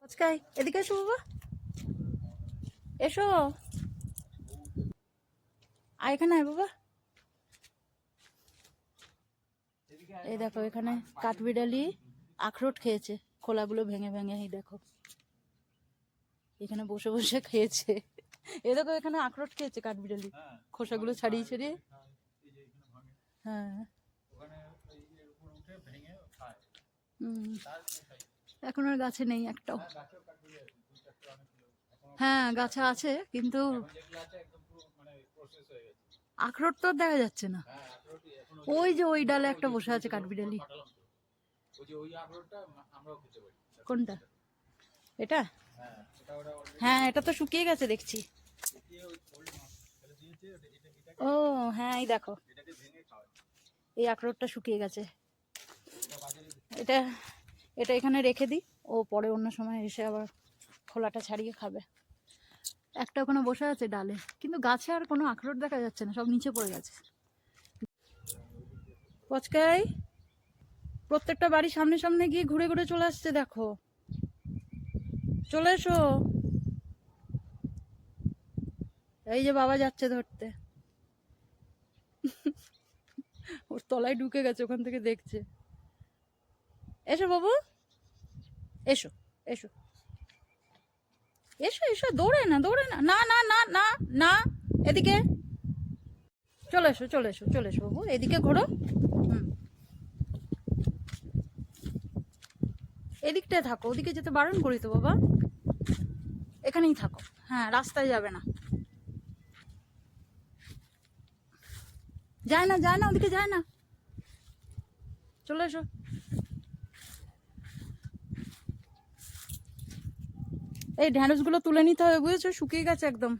আজকাই এদিকে এসো বাবা, এসো। এখানে আয় বাবা। এই দেখো এখানে কাঠবিড়ালি আখরোট খেয়েছে, খোলাগুলো ভেঙে ভেঙে। এই দেখো এখানে বসে বসে খেয়েছে। এই দেখো এখানে আখরোট খেয়েছে কাঠবিড়ালি, খোসাগুলো ছাড়িয়ে ছাড়িয়ে। হ্যাঁ এখন আর গাছে নেই একটাও। হ্যাঁ গাছে আছে কিন্তু আখরোট তো আর দেখা যাচ্ছে না। ওই যে ওই ডালে একটা বসে আছে কাঠবিড়ালি। কোনটা? এটা? হ্যাঁ এটা তো শুকিয়ে গেছে দেখছি। ও হ্যাঁ এই দেখো এই আখরোটটা শুকিয়ে গেছে। এটা এটা এখানে রেখে দিই, ও পরে অন্য সময় এসে আবার খোলাটা ছাড়িয়ে খাবে। একটা ওখানে বসে আছে ডালে, কিন্তু গাছে আর কোনো আখরোট দেখা যাচ্ছে না, সব নিচে পড়ে গেছে। পচকাই প্রত্যেকটা বাড়ির সামনে সামনে গিয়ে ঘুরে ঘুরে চলে আসছে, দেখো। চলে এসো। এই যে বাবা যাচ্ছে ধরতে, ওর তলায় ঢুকে গেছে, ওখান থেকে দেখছে। এসো বাবু, এসো এসো এসো এসো, দৌড়ে না দৌড়ে না, না না না না না, এদিকে চলে এসো চলে এসো চলে এসো বাবু, এদিকে ঘোরো। হুম এদিকটায় থাকো, ওদিকে যেতে বারণ করি তো বাবা, এখানেই থাকো। হ্যাঁ রাস্তায় যাবে না, যায় না যায় না, ওদিকে যায় না, চলে এসো। এই ঢ্যাঁড়সগুলো তুলে নিতে হবে বুঝেছো, শুকিয়ে গেছে একদম।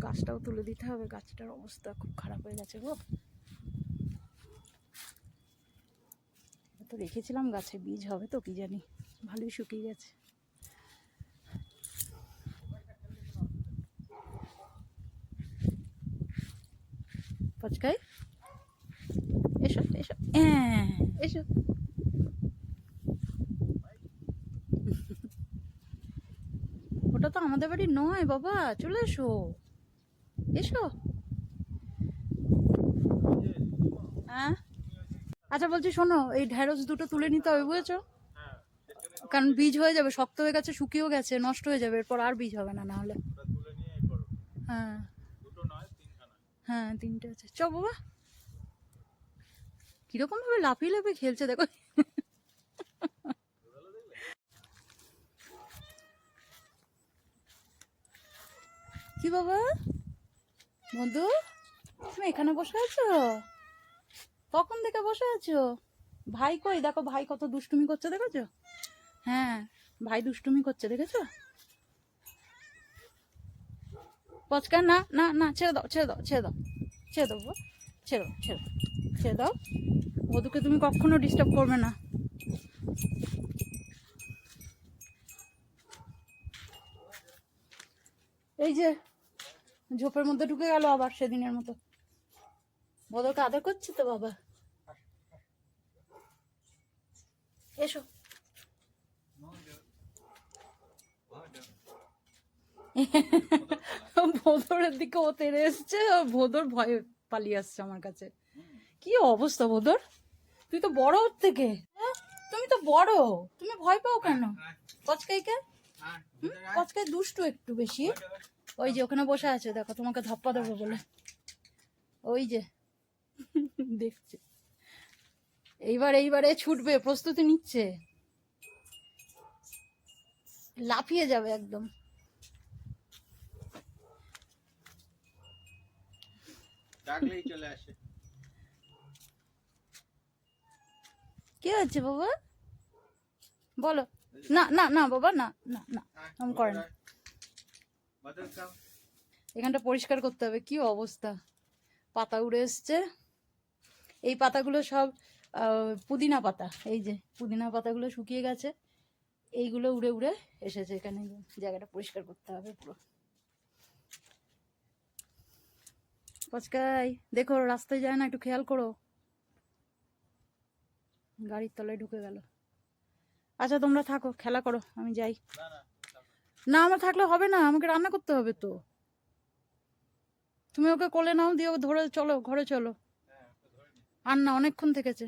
গাছটাও তুলে দিতে হবে, গাছটার অবস্থা খুব খারাপ হয়ে গেছে গো। তো রেখেছিলাম গাছে, বীজ হবে তো কি জানি, ভালোই শুকিয়ে গেছে। পচকাই এসো এসো, হ্যাঁ এসো। ওটা তো আমাদের বাড়ি নয় বাবা, চলে এসো এসো। হ্যাঁ আচ্ছা বলছি শোনো, এই ঢ্যাঁড়স দুটো তুলে নিতে হবে বুঝেছো, কারণ বীজ হয়ে যাবে, শক্ত হয়ে গেছে, শুকিয়েও গেছে, নষ্ট হয়ে যাবে, এরপর আর বীজ হবে না না হলে। হ্যাঁ হ্যাঁ তিনটে আছে, চ বাবা। কিরকম ভাবে লাফিয়ে লাফিয়ে খেলছে দেখো। কি বাবা বন্ধু, তুমি এখানে বসে আছো? কখন থেকে বসে আছো? ভাই কই? দেখো ভাই কত দুষ্টুমি করছে দেখেছো? হ্যাঁ ভাই দুষ্টুমি করছে দেখেছো? পচকা না না না, ছেড়ে দাও ছেড়ে দাও ছেড়ে দাও ছেড়ে দাও বাবা, ছেড়ে দাও ছেড়ে দাও ছেড়ে দাও। বধুকে তুমি কখনো ডিস্টার্ব করবে না। এই যে ঝোপের মধ্যে ঢুকে গেল আবার সেদিনের মতো। বধুকে আদর করছি তো বাবা, এসো। ভোদরের দিকে ও তেড়ে এসছে, ভোদর ভয়ে পালিয়ে আসছে আমার কাছে। কি অবস্থা ভোদর, তুই তো বড় ওর থেকে, হ্যাঁ? তুমি তো বড়, তুমি ভয় পাও কেন কচকাইকে? কচকাই দুষ্টু একটু বেশি। ওই যে ওখানে বসে আছে দেখো, তোমাকে ধাপ্পা দেবো বলে, ওই যে দেখছে। এইবারে ছুটবে, প্রস্তুতি নিচ্ছে, লাফিয়ে যাবে একদম। ডাকলেই চলে আসে। কি হচ্ছে বাবা বলো? না না না বাবা, না না না, এমন করে না। এখানটা পরিষ্কার করতে হবে, কি অবস্থা, পাতা উড়ে এসছে। এই পাতাগুলো সব পুদিনা পাতা, এই যে পুদিনা পাতাগুলো শুকিয়ে গেছে, এইগুলো উড়ে উড়ে এসেছে এখানে। জায়গাটা পরিষ্কার করতে হবে পুরো। পচকাই দেখো রাস্তায় যায় না, একটু খেয়াল করো। গাড়ির তলায় ঢুকে গেল। আচ্ছা তোমরা থাকো, খেলা করো, আমি যাই। না আমার থাকলে হবে না, আমাকে রান্না করতে হবে তো। তুমি ওকে কোলে নাও, দিয়ে ওকে ধরে চলো ঘরে চলো। আর না, অনেকক্ষণ থেকেছে।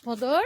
ভদর,